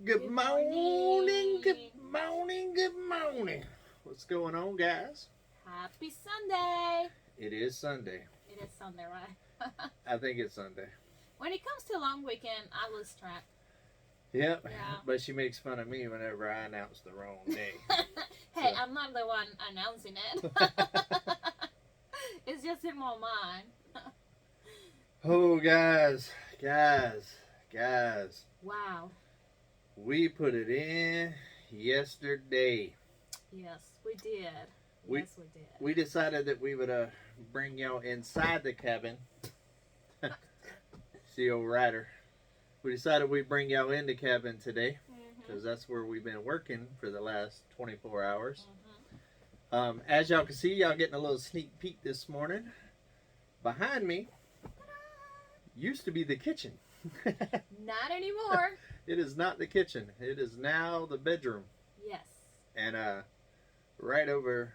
Good morning, good morning, good morning. What's going on, guys? Happy Sunday. It is Sunday. It is Sunday, right? I think it's Sunday. When it comes to long weekend, I lose track. Yep. Yeah. But she makes fun of me whenever I announce the wrong day. Hey, I'm not the one announcing it. It's just in my mind. Oh, guys. Wow. We put it in yesterday. Yes, we did. We- Yes, we did. We decided that we would bring y'all inside the cabin. See old Ryder. We decided we'd bring y'all in the cabin today because that's where we've been working for the last 24 hours. As y'all can see, y'all getting a little sneak peek this morning. Behind me used to be the kitchen. Not anymore. It is not the kitchen. It is now the bedroom. Yes. And right over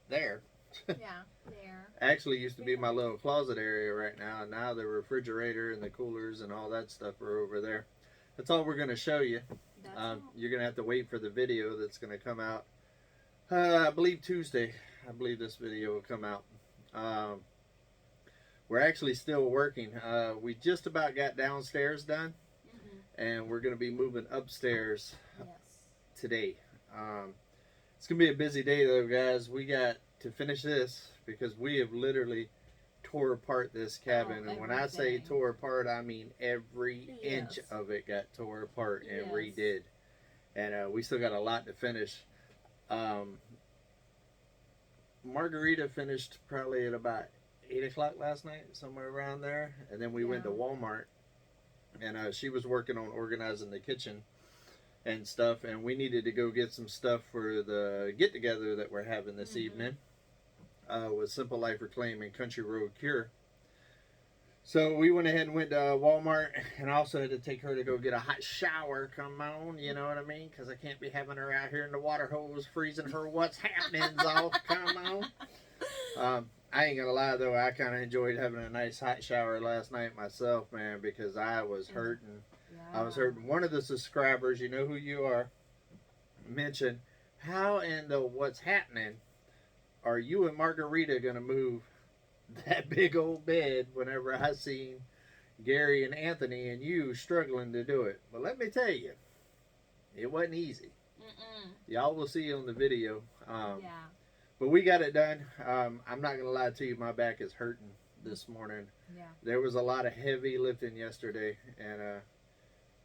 there. Yeah, there. Actually used to be my little closet area right now. And now the refrigerator and the coolers and all that stuff are over there. That's all we're going to show you. You're going to have to wait for the video that's going to come out. I believe Tuesday. I believe this video will come out. We're actually still working. We just about got downstairs done. And we're going to be moving upstairs today. It's going to be a busy day though, guys. We got to finish this because we have literally tore apart this cabin. And when I say tore apart, I mean every inch of it got tore apart and redid. And we still got a lot to finish. Margarita finished probably at about 8 o'clock last night, somewhere around there. And then we went to Walmart. And she was working on organizing the kitchen and stuff, and we needed to go get some stuff for the get-together that we're having this evening with Simple Life Reclaim and Country Road Cure. So we went ahead and went to Walmart, and I also had to take her to go get a hot shower. Come on, you know what I mean? Because I can't be having her out here in the water hose freezing her what's happening's off. Come on. I ain't gonna lie though, I kind of enjoyed having a nice hot shower last night myself, man, because I was hurting. I was hurting. One of the subscribers, you know who you are, mentioned, how in the what's happening are you and Margarita gonna move that big old bed whenever I seen Gary and Anthony and you struggling to do it? But let me tell you, it wasn't easy. Y'all will see on the video. But we got it done. I'm not going to lie to you. My back is hurting this morning. There was a lot of heavy lifting yesterday. And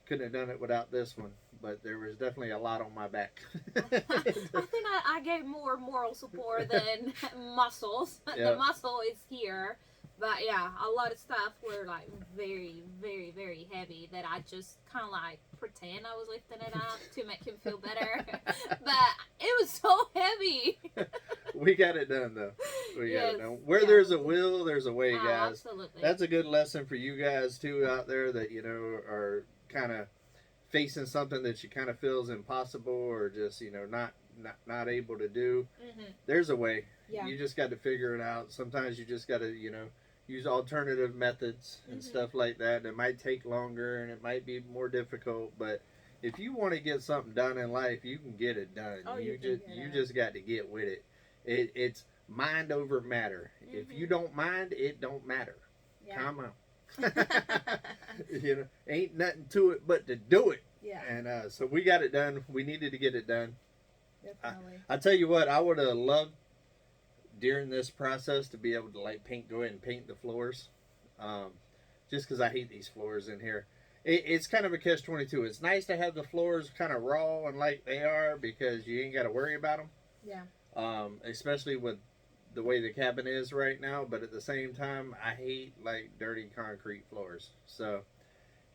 couldn't have done it without this one. But there was definitely a lot on my back. I think I gave more moral support than muscles. Yeah. The muscle is here. But yeah, a lot of stuff were like very, very, very heavy that I just kind of like pretend I was lifting it up to make him feel better. But it was so heavy. We got it done though. We got it done. Where there's a will, there's a way, guys. Absolutely. That's a good lesson for you guys too out there that, you know, are kind of facing something that you kind of feel is impossible or just, you know, not able to do. There's a way. You just got to figure it out. Sometimes you just got to, you know, use alternative methods and stuff like that. It might take longer and it might be more difficult, but if you want to get something done in life, you can get it done. You just got to get with it. It's mind over matter. If you don't mind, it don't matter. Come on. You know, ain't nothing to it but to do it. And so we got it done. We needed to get it done. Definitely. I tell you what, I would have loved during this process to be able to like go ahead and paint the floors, just because I hate these floors in here. It's kind of a catch-22. It's nice to have the floors kind of raw and like they are because you ain't got to worry about them. Especially with the way the cabin is right now, but at the same time I hate like dirty concrete floors. So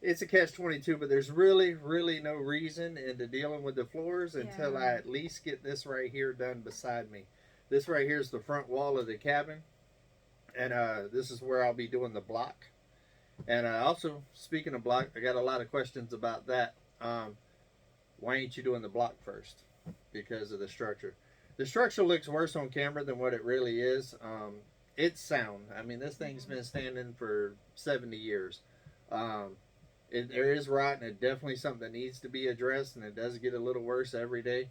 it's a catch-22, but there's really no reason into dealing with the floors until I at least get this right here done beside me. This right here is the front wall of the cabin, and this is where I'll be doing the block. And also, speaking of block, I got a lot of questions about that. Why ain't you doing the block first? Because of the structure. The structure looks worse on camera than what it really is. It's sound. I mean, this thing's been standing for 70 years. There is rot, and it definitely something that needs to be addressed, and it does get a little worse every day.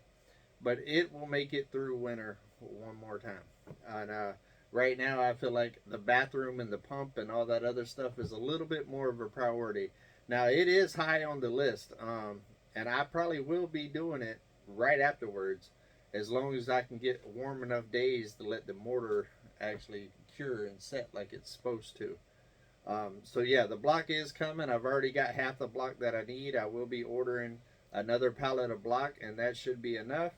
But it will make it through winter one more time. And right now, I feel like the bathroom and the pump and all that other stuff is a little bit more of a priority. Now, it is high on the list, and I probably will be doing it right afterwards, as long as I can get warm enough days to let the mortar actually cure and set like it's supposed to. So yeah, the block is coming. I've already got half the block that I need. I will be ordering another pallet of block, and that should be enough.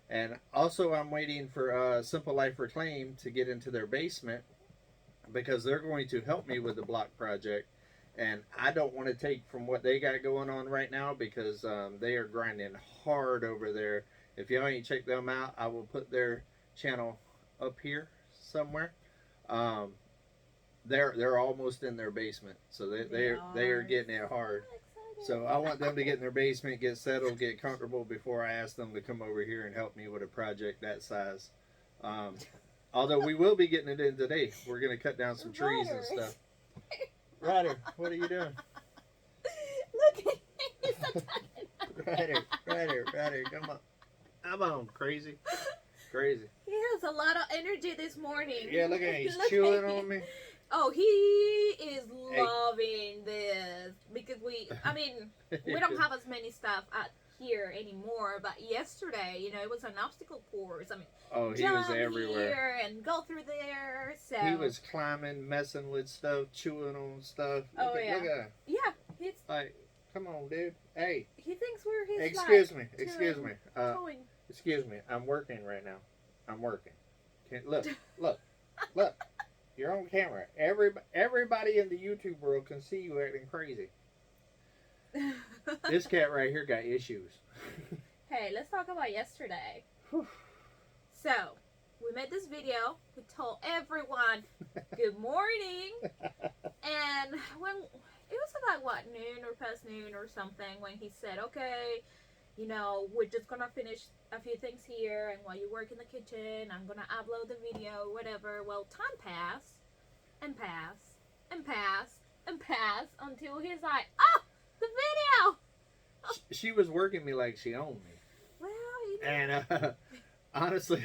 And also, I'm waiting for Simple Life Reclaim to get into their basement, because they're going to help me with the block project. And I don't want to take from what they got going on right now, because they are grinding hard over there. If y'all ain't checked them out, I will put their channel up here somewhere. They're almost in their basement, so they are getting it hard. So I want them to get in their basement, get settled, get comfortable before I ask them to come over here and help me with a project that size. Although we will be getting it in today. We're going to cut down some trees and stuff. Ryder, what are you doing? Look at me. Ryder, come on. Come on, crazy. Crazy. He has a lot of energy this morning. Yeah, look at him. He's chewing on me. Oh, he is loving this, because we don't have as many stuff out here anymore, but yesterday, it was an obstacle course. He was everywhere. Here and go through there. So he was climbing, messing with stuff, chewing on stuff. Look at him. Yeah, he's like, come on, dude. Hey. He thinks we're his. Excuse me. Towing. Excuse me. I'm working right now. I'm working. Look. You're on camera. Everybody in the YouTube world can see you acting crazy. This cat right here got issues. Hey, let's talk about yesterday. So, we made this video. We told everyone good morning. And when it was about noon or past noon or something, when he said, okay, we're just gonna finish a few things here, and while you work in the kitchen, I'm gonna upload the video, whatever. Well, time passed and passed and passed and passed until he's like, oh, the video. She was working me like she owned me. Well, And honestly,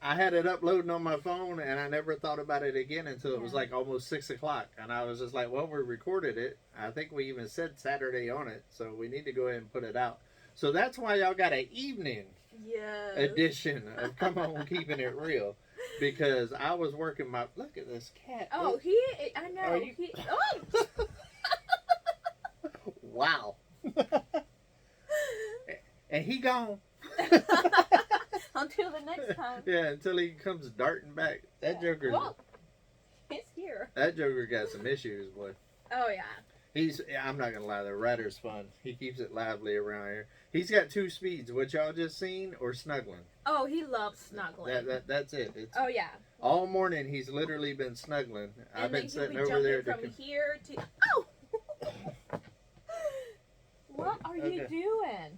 I had it uploading on my phone, and I never thought about it again until it was like almost 6 o'clock. And I was just like, well, we recorded it. I think we even said Saturday on it, so we need to go ahead and put it out. So that's why y'all got an evening edition of Come On Keeping It Real. Because I was working my... Look at this cat. Oh, I know. Wow. And he gone. Until the next time. Yeah, until he comes darting back. That Joker. Whoa. He's here. That Joker got some issues, boy. Oh, yeah. I'm not gonna lie, the Ryder's fun. He keeps it lively around here. He's got 2 speeds, what y'all just seen, or snuggling. Oh, he loves snuggling. That's it. Oh, yeah. All morning he's literally been snuggling. And I've been sitting over there from here to... Oh! What are you doing?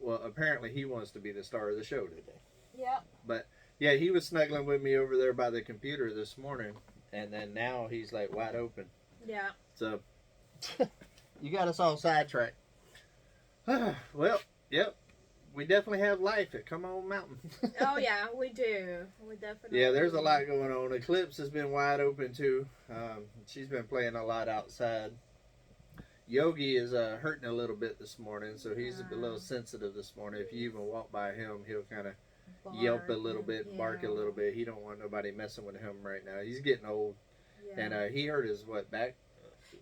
Well, apparently he wants to be the star of the show today. Yep. But yeah, he was snuggling with me over there by the computer this morning, and then now he's like wide open. Yeah. So you got us all sidetracked. Well, yep. We definitely have life at Come On Mountain. Oh yeah, we do. We definitely. Yeah, there's a lot going on. Eclipse has been wide open too. She's been playing a lot outside. Yogi is hurting a little bit this morning, so he's a little sensitive this morning. If you even walk by him, he'll kind of yelp a little bit, and bark a little bit. He don't want nobody messing with him right now. He's getting old, and he hurt his back.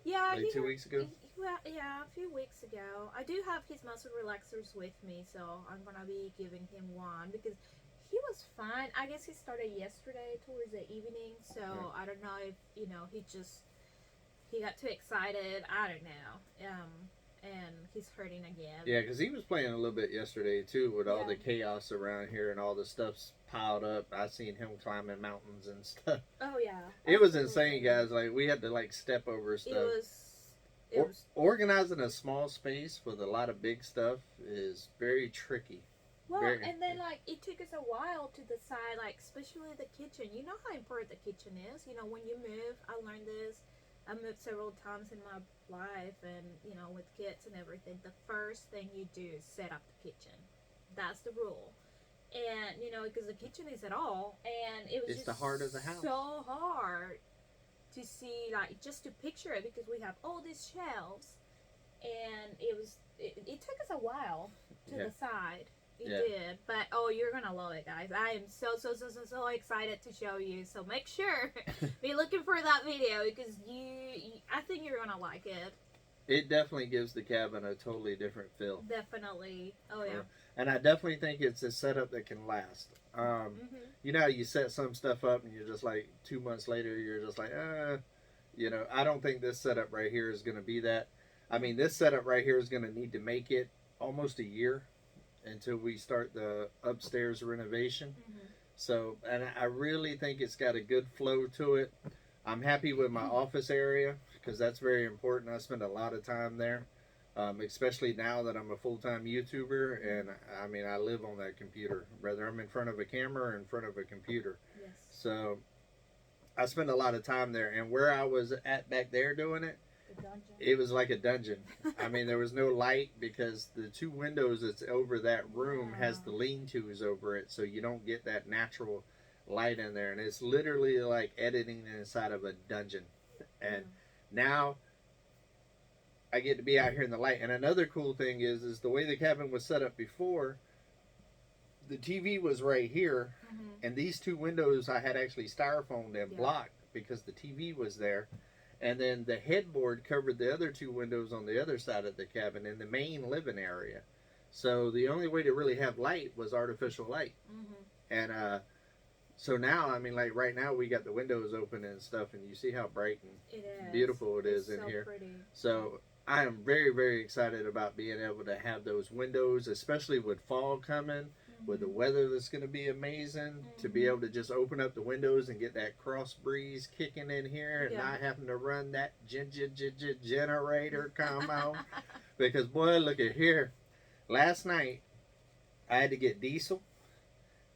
Yeah, like 2 weeks ago. Yeah, a few weeks ago. I do have his muscle relaxers with me, so I'm gonna be giving him one because he was fine. I guess he started yesterday towards the evening, so I don't know if he got too excited. I don't know. And he's hurting again. Yeah, because he was playing a little bit yesterday too with all the chaos around here and all the stuff's piled up. I seen him climbing mountains and stuff. Oh yeah, it was insane, guys. Like we had to step over stuff. It was organizing a small space with a lot of big stuff is very tricky. Well, and then it took us a while to decide, especially the kitchen. You know how important the kitchen is. When you move, I learned this. I moved several times in my life, and you know, with kids and everything, the first thing you do is set up the kitchen. That's the rule. And you know, because the kitchen is at all, and it was It's just the heart of the house. so hard to see, like, just to picture it, because we have all these shelves, and it took us a while to decide. It did, but oh, you're gonna love it, guys. I am so excited to show you. So make sure be looking for that video, because I think you're gonna like it. It definitely gives the cabin a totally different feel. Definitely. Oh yeah. And I definitely think it's a setup that can last. You know how you set some stuff up and you're just like 2 months later you're just like, you know, I don't think this setup right here is going to be that. I mean, this setup right here is going to need to make it almost a year until we start the upstairs renovation. So, and I really think it's got a good flow to it. I'm happy with my office area, because that's very important. I spend a lot of time there, especially now that I'm a full-time YouTuber, and I mean, I live on that computer, whether I'm in front of a camera or in front of a computer. Yes. So I spend a lot of time there, and where I was at back there doing it, it was like a dungeon. I mean, there was no light, because the 2 windows that's over that room has the lean-tos over it, so you don't get that natural light in there, and it's literally like editing inside of a dungeon. And now I get to be out here in the light. And another cool thing is the way the cabin was set up before, the TV was right here, and these 2 windows I had actually styrofoamed and blocked because the TV was there. And then the headboard covered the other 2 windows on the other side of the cabin in the main living area. So the only way to really have light was artificial light. And so now, I mean, like right now we got the windows open and stuff, and you see how bright and beautiful it is in here. Pretty. So I am very, very excited about being able to have those windows, especially with fall coming, with the weather that's going to be amazing, to be able to just open up the windows and get that cross breeze kicking in here, and not having to run that generator, come on. Because boy, look at here. Last night, I had to get diesel,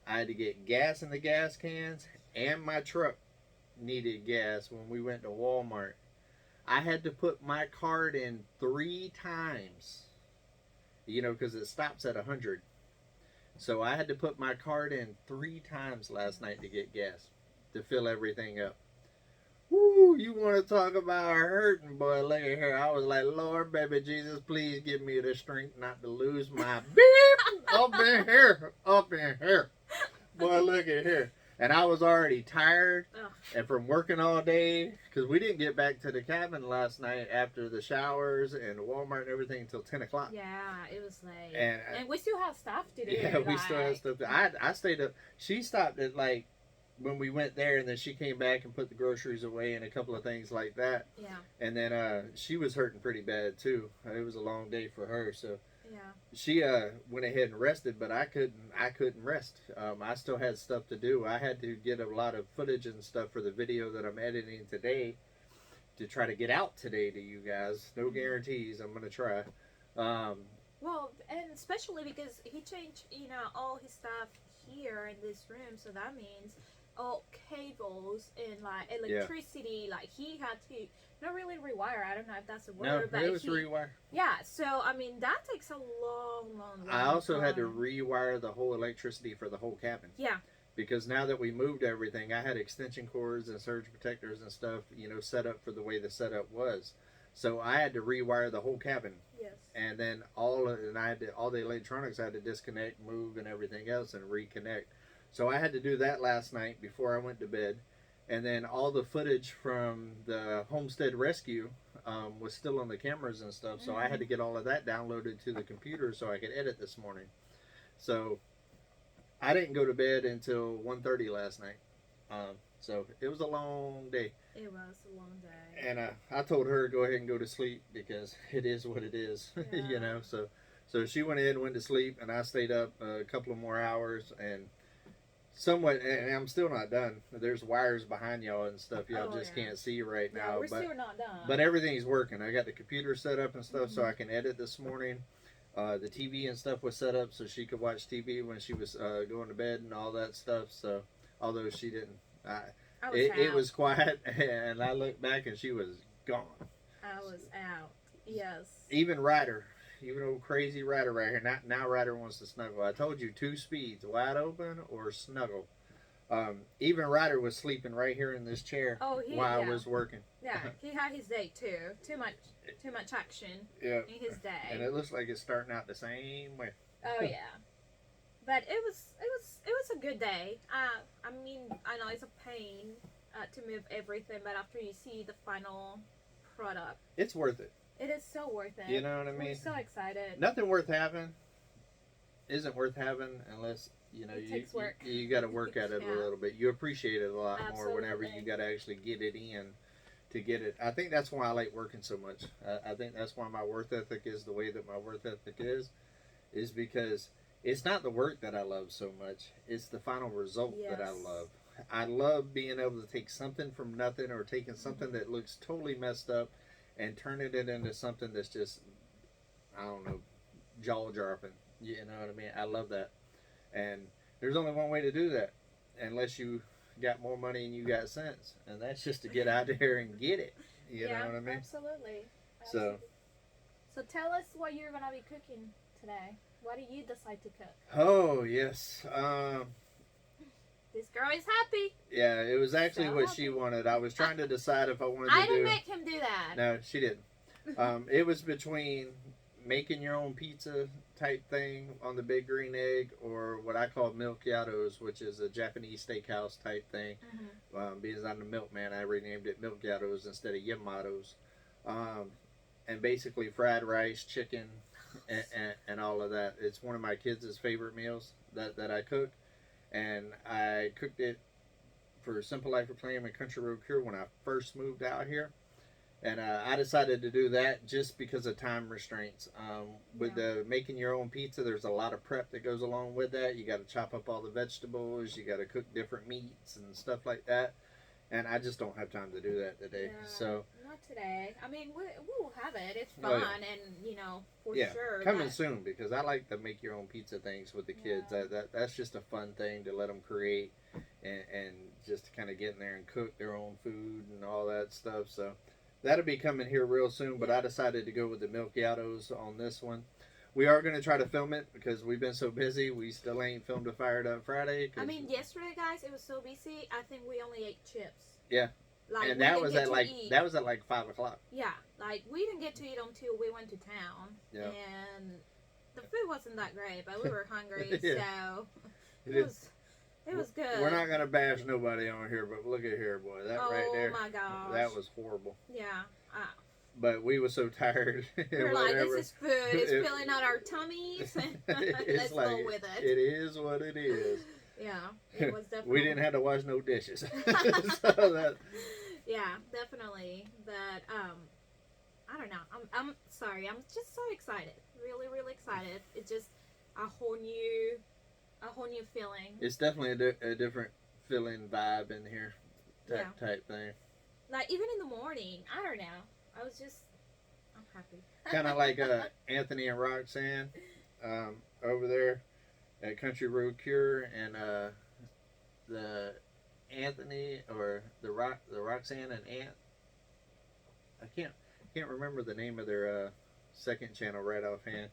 I had to get gas in the gas cans, and my truck needed gas when we went to Walmart. I had to put my card in 3 times, you know, because it stops at 100. So I had to put my card in 3 times last night to get gas, to fill everything up. Woo, you want to talk about hurting, boy, look at here. I was like, Lord, baby Jesus, please give me the strength not to lose my beep up in here. Boy, look at here. And I was already tired, and from working all day, because we didn't get back to the cabin last night after the showers and Walmart and everything until 10 o'clock. Yeah, it was late. And we still have stuff to do. Yeah, we still have stuff to do. I stayed up. She stopped at, like, when we went there, and then she came back and put the groceries away and a couple of things like that. Yeah. And then she was hurting pretty bad, too. It was a long day for her, so... Yeah. She went ahead and rested, but I couldn't rest. I still had stuff to do. I had to get a lot of footage and stuff for the video that I'm editing today to try to get out today to you guys. No guarantees. I'm going to try. Well, and especially because he changed, you know, all his stuff here in this room, so that means all cables and like electricity. Like he had to not really rewire. I don't know if that's a word, but it was rewire. Yeah, so I mean that takes a long I also had to rewire the whole electricity for the whole cabin. Yeah. Because now that we moved everything, I had extension cords and surge protectors and stuff, you know, set up for the way the setup was. So I had to rewire the whole cabin. Yes. And then all the electronics I had to disconnect, move, and everything else, and reconnect. So I had to do that last night before I went to bed. And then all the footage from the homestead rescue was still on the cameras and stuff. So I had to get all of that downloaded to the computer so I could edit this morning. So I didn't go to bed until 1:30 last night. So it was a long day. It was a long day. And I told her to go ahead and go to sleep because it is what it is, Yeah. you know. So she went in, went to sleep, and I stayed up a couple of more hours and somewhat. And I'm still not done. There's wires behind y'all and stuff y'all can't see right now. We're still not done. But everything's working. I got the computer set up and stuff so I can edit this morning. The TV and stuff was set up so she could watch TV when she was going to bed and all that stuff. So although she didn't, it was quiet, and I looked back and she was gone. I was out. Yes. Even Ryder, even old crazy Ryder right here. Now Ryder wants to snuggle. I told you 2 speeds, wide open or snuggle. Even Ryder was sleeping right here in this chair while I was working. Yeah, he had his day too. Too much action in his day. And it looks like it's starting out the same way. Oh yeah. But it was a good day. I mean, I know it's a pain to move everything, but after you see the final product, it's worth it. It is so worth it. You know what I mean? I'm so excited. Nothing worth having isn't worth having unless it takes work. You got to work at it a little bit. You appreciate it a lot more whenever you got to actually get it in to get it. I think that's why I like working so much. I think that's why my work ethic is the way that my work ethic is because it's not the work that I love so much. It's the final result that I love. I love being able to take something from nothing or taking something that looks totally messed up and turning it into something that's just, I don't know, jaw-dropping. You know what I mean? I love that. And there's only one way to do that, unless you got more money and you got sense. And that's just to get out there and get it. You know what I mean? Absolutely. So tell us what you're going to be cooking today. What do you decide to cook? Oh, yes. This girl is happy. Yeah, it was actually what she wanted. I was trying to decide if I wanted to I didn't make him do that. No, she didn't. It was between making your own pizza type thing on the Big Green Egg or what I call milkyados, which is a Japanese steakhouse type thing. Because I'm the milkman, I renamed it milkyados instead of yamatos. And basically fried rice, chicken, and all of that. It's one of my kids' favorite meals that I cook. And I cooked it for Simple Life of Clam and Country Road Cure when I first moved out here. And I decided to do that just because of time restraints. With the making your own pizza, there's a lot of prep that goes along with that. You got to chop up all the vegetables. You got to cook different meats and stuff like that. And I just don't have time to do that today. Yeah, so not today. I mean, we'll have it. It's fun, and for sure. Coming soon, because I like to make your own pizza things with the kids. That's just a fun thing to let them create and just to kind of get in there and cook their own food and all that stuff. So that'll be coming here real soon. But I decided to go with the milkyados on this one. We are going to try to film it because we've been so busy. We still ain't filmed a Fired Up Friday. I mean, yesterday, guys, it was so busy. I think we only ate chips. Yeah. Like, and that was at like 5 o'clock. Yeah, like we didn't get to eat until we went to town. Yeah. And the food wasn't that great, but we were hungry, so it was good. We're not gonna bash nobody on here, but look at here, boy. That right there. Oh my gosh. That was horrible. Yeah. But we were so tired. We're like, this is food. It's filling out our tummies. Let's go with it. It is what it is. Yeah, it was definitely. We didn't have to wash no dishes. Yeah, definitely. But I don't know. I'm sorry. I'm just so excited. Really, really excited. It's just a whole new feeling. It's definitely a different feeling vibe in here, type thing. Like even in the morning, I don't know. I'm happy. Kind of like Anthony and Roxanne over there at Country Road Cure, and the Anthony or the Roxanne and Ant. I can't remember the name of their second channel right offhand.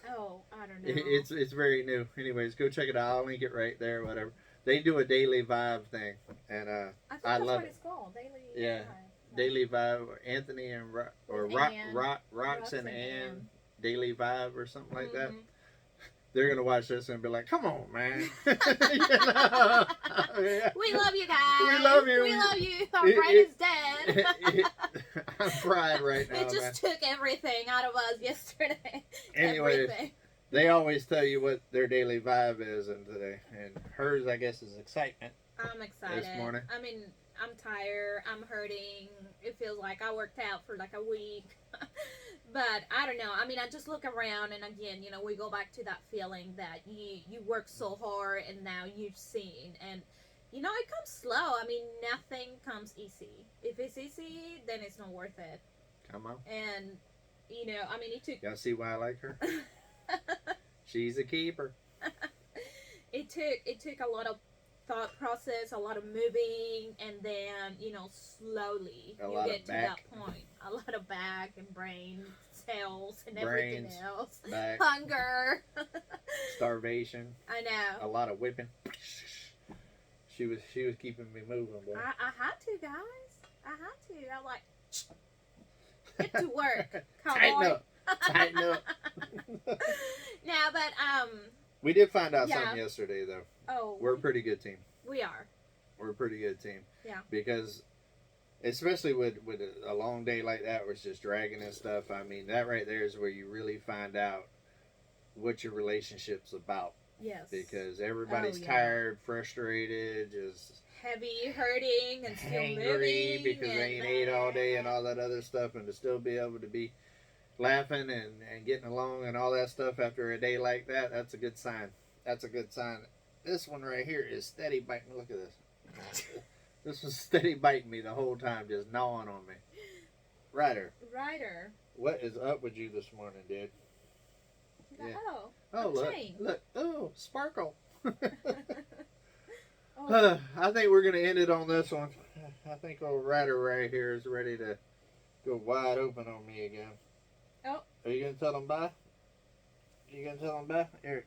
Oh, I don't know. It's very new. Anyways, go check it out. I'll link it right there. Whatever. They do a daily vibe thing, and I love it. That's what it's called. Daily vibe. Daily Vibe, Anthony and Rox and Ann, Daily Vibe or something like that. They're going to watch this and be like, come on, man. We love you guys. We love you. We love you. Our brain is dead. I'm fried right now, It just took everything out of us yesterday. Anyway, they always tell you what their daily vibe is today. And hers, I guess, is excitement. I'm excited. This morning. I mean, I'm tired. I'm hurting. It feels like I worked out for like a week. But I don't know. I mean, I just look around, and again, we go back to that feeling that you work so hard, and now you've seen. And, it comes slow. I mean, nothing comes easy. If it's easy, then it's not worth it. Come on. And, I mean, it took... Y'all see why I like her? She's a keeper. It took a lot of thought process, a lot of moving, and then, you know, slowly A you lot get of to back. that point. A lot of back and brain cells and Brains, everything else. back, Hunger. starvation, I a know. lot of whipping. She was keeping me moving, boy. I had to, guys. I had to. I'm like, get to work. Tighten Cowboy. up. Tighten up. No, but We did find out Yeah. something yesterday, though. oh, We're a pretty good team. we are. We're a pretty good team. Yeah. Because, especially with a long day like that where it's just dragging and stuff, I mean, that right there is where you really find out what your relationship's about. Yes. Because everybody's yeah. tired, frustrated, just Heavy, hurting, and still hangry moving. because they ain't ate all day and all that other stuff, and to still be able to be laughing and getting along and all that stuff after a day like that, that's a good sign. That's a good sign. This one right here is steady biting. Look at this. This was steady biting me the whole time, just gnawing on me. Ryder, Ryder. what is up with you this morning, dude? Yeah. Oh. Oh, a look. chain. Look. Oh, sparkle. Oh. I think we're going to end it on this one. I think old Ryder right here is ready to go wide open on me again. Oh. Are you going to tell them bye? You going to tell them bye? Here,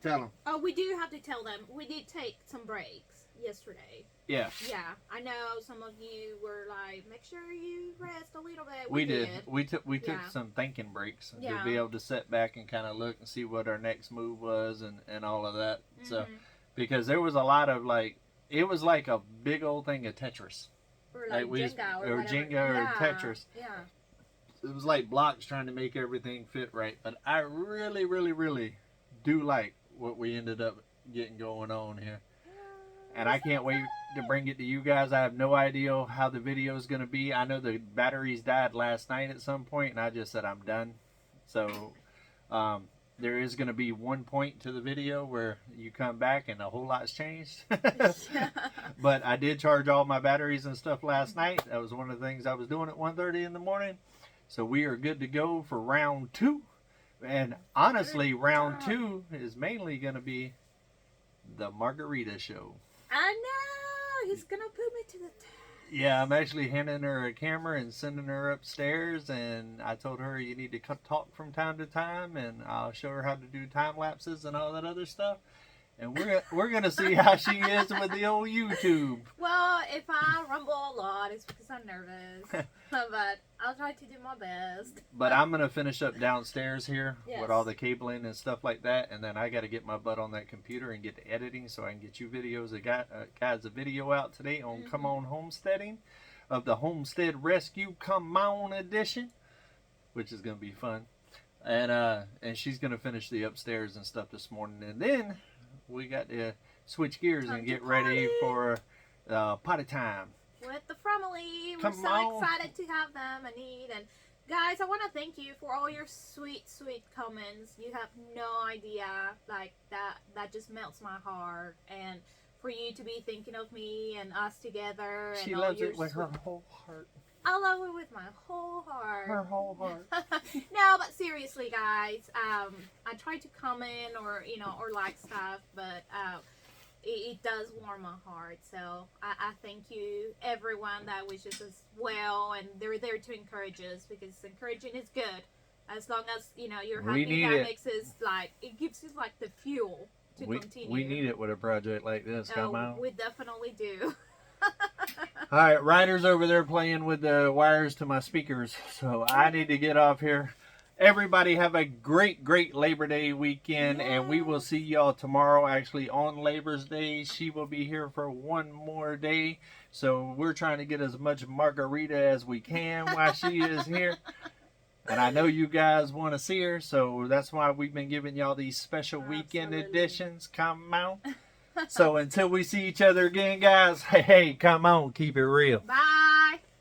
tell them. Oh, we do have to tell them. We did take some breaks yesterday. Yeah. Yeah, I know some of you were like, make sure you rest a little bit. We did. We took Yeah. some thinking breaks to Yeah. be able to sit back and kind of look and see what our next move was and all of that. So, Mhm. because there was a lot of like, it was like a big old thing of Tetris. Or like Jenga or whatever. Jenga or Yeah, Tetris. Yeah. It was like blocks trying to make everything fit right. But I really, really, really do like what we ended up getting going on here. And I can't wait to bring it to you guys. I have no idea how the video is going to be. I know the batteries died last night at some point, and I just said I'm done. So there is going to be one point to the video where you come back and a whole lot's changed. But I did charge all my batteries and stuff last night. That was one of the things I was doing at 1:30 in the morning. So we are good to go for round 2. And honestly, round 2 is mainly going to be the Margarita show. I know. He's going to put me to the test. Yeah, I'm actually handing her a camera and sending her upstairs, and I told her you need to talk from time to time, and I'll show her how to do time lapses and all that other stuff. And we're gonna see how she is with the old YouTube. Well, if I rumble a lot, it's because I'm nervous. But I'll try to do my best. But I'm gonna finish up downstairs here Yes. with all the cabling and stuff like that, and then I got to get my butt on that computer and get to editing so I can get you videos. Guys, a video out today on Come On Homesteading of the Homestead Rescue Come On edition, which is gonna be fun. And she's gonna finish the upstairs and stuff this morning, and then we got to switch gears Time and to get ready potty. for potty time. With the family. We're Come so on. excited to have them and eat. And guys, I want to thank you for all your sweet, sweet comments. You have no idea. Like, that just melts my heart. And for you to be thinking of me and us together. She and all loves your it with her sweet- whole heart. I love it with my whole heart. Her whole heart. No, but seriously, guys, I try to comment or like stuff, but it does warm my heart. So I thank you, everyone that wishes us well, and they're there to encourage us, because encouraging is good. As long as you're We happy, need that it. makes us it gives us like the fuel to continue. We need it with a project like this. Come on. We definitely do. All right, Ryder's over there playing with the wires to my speakers, so I need to get off here. Everybody have a great, great Labor Day weekend, and we will see y'all tomorrow. Actually, on Labor's Day, she will be here for one more day, so we're trying to get as much margarita as we can while she is here. And I know you guys want to see her, so that's why we've been giving y'all these special weekend Absolutely. editions. Come on. So until we see each other again, guys, hey, come on, keep it real. Bye.